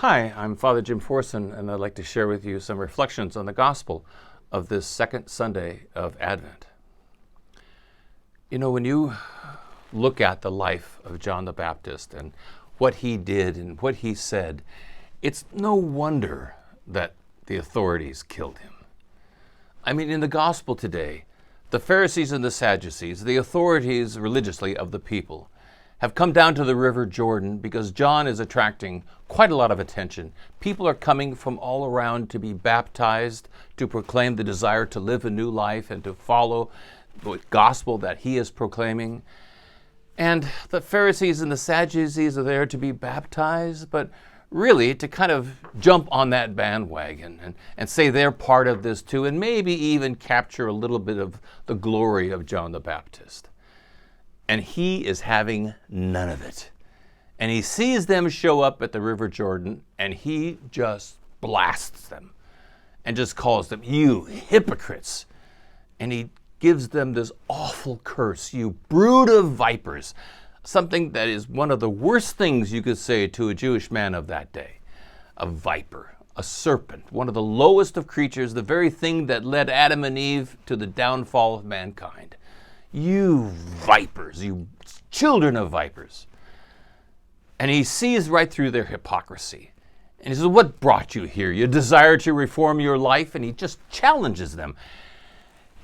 Hi, I'm Father Jim Forson, and I'd like to share with you some reflections on the gospel of this second Sunday of Advent. You know, when you look at the life of John the Baptist and what he did and what he said, it's no wonder that the authorities killed him. I mean, in the gospel today, the Pharisees and the Sadducees, the authorities religiously of the people, have come down to the River Jordan because John is attracting quite a lot of attention. People are coming from all around to be baptized, to proclaim the desire to live a new life and to follow the gospel that he is proclaiming. And the Pharisees and the Sadducees are there to be baptized, but really to kind of jump on that bandwagon and say they're part of this too, and maybe even capture a little bit of the glory of John the Baptist. And he is having none of it. And he sees them show up at the River Jordan, and he just blasts them and just calls them, "You hypocrites." And he gives them this awful curse, "You brood of vipers," something that is one of the worst things you could say to a Jewish man of that day. A viper, a serpent, one of the lowest of creatures, the very thing that led Adam and Eve to the downfall of mankind. "You vipers, you children of vipers." And he sees right through their hypocrisy. And he says, "What brought you here? You desire to reform your life?" And he just challenges them.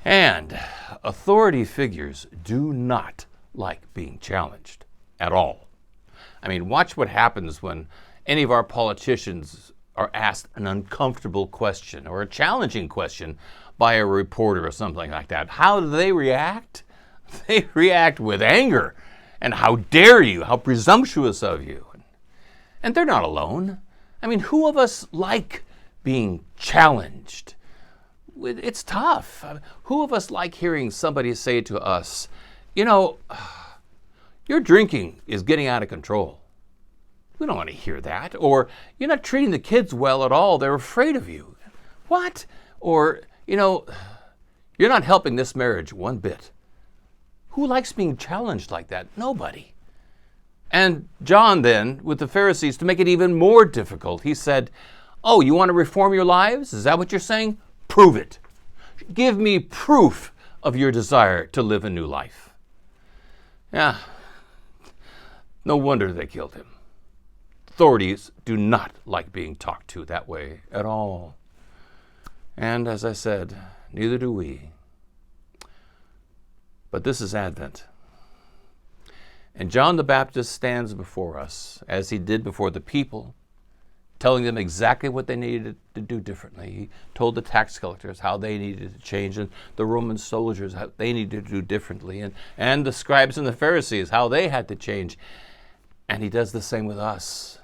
And authority figures do not like being challenged at all. I mean, watch what happens when any of our politicians are asked an uncomfortable question or a challenging question by a reporter or something like that. How do they react? They react with anger and "How dare you? How presumptuous of you?" And they're not alone. I mean, who of us like being challenged? It's tough. Who of us like hearing somebody say to us, "You know, your drinking is getting out of control"? We don't want to hear that. Or, "You're not treating the kids well at all. They're afraid of you." What? Or, "You know, you're not helping this marriage one bit." Who likes being challenged like that? Nobody. And John then, with the Pharisees, to make it even more difficult, he said, "Oh, you want to reform your lives? Is that what you're saying? Prove it. Give me proof of your desire to live a new life." Yeah, no wonder they killed him. Authorities do not like being talked to that way at all. And as I said, neither do we. But this is Advent. And John the Baptist stands before us, as he did before the people, telling them exactly what they needed to do differently. He told the tax collectors how they needed to change, and the Roman soldiers how they needed to do differently, and the scribes and the Pharisees how they had to change. And he does the same with us.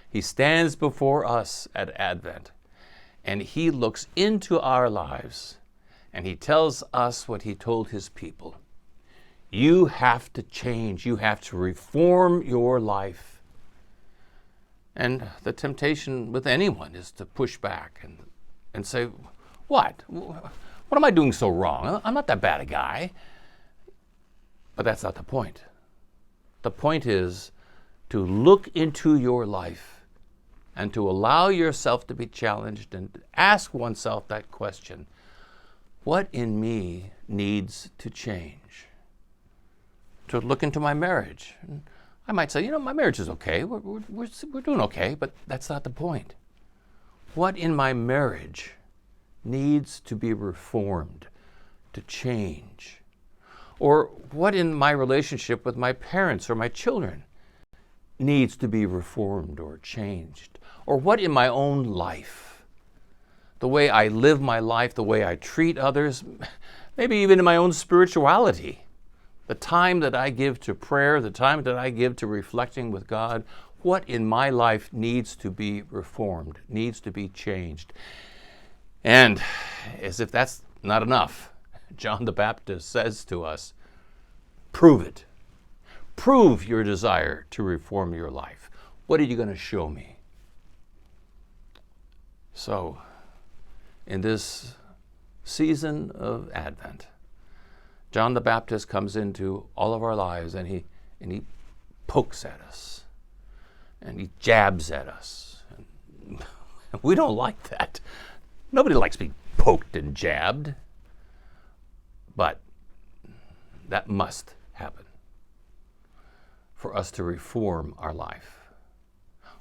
He stands before us at Advent, and he looks into our lives, and he tells us what he told his people. You have to change. You have to reform your life. And the temptation with anyone is to push back and say, What am I doing so wrong? I'm not that bad a guy. But that's not the point. The point is to look into your life and to allow yourself to be challenged and ask oneself that question: what in me needs to change? To look into my marriage. I might say, my marriage is okay. We're doing okay, but that's not the point. What in my marriage needs to be reformed, to change? Or what in my relationship with my parents or my children needs to be reformed or changed? Or what in my own life, the way I live my life, the way I treat others, maybe even in my own spirituality, the time that I give to prayer, the time that I give to reflecting with God, what in my life needs to be reformed, needs to be changed? And as if that's not enough, John the Baptist says to us, prove it. Prove your desire to reform your life. What are you going to show me? So, in this season of Advent, John the Baptist comes into all of our lives and he pokes at us and he jabs at us We don't like that. Nobody likes being poked and jabbed. But that must happen for us to reform our life.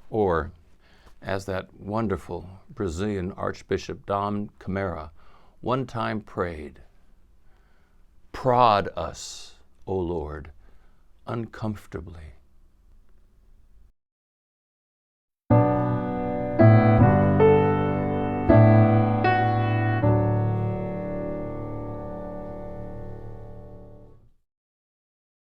Or, as that wonderful Brazilian Archbishop Dom Camara one time prayed, "Prod us, O Lord, uncomfortably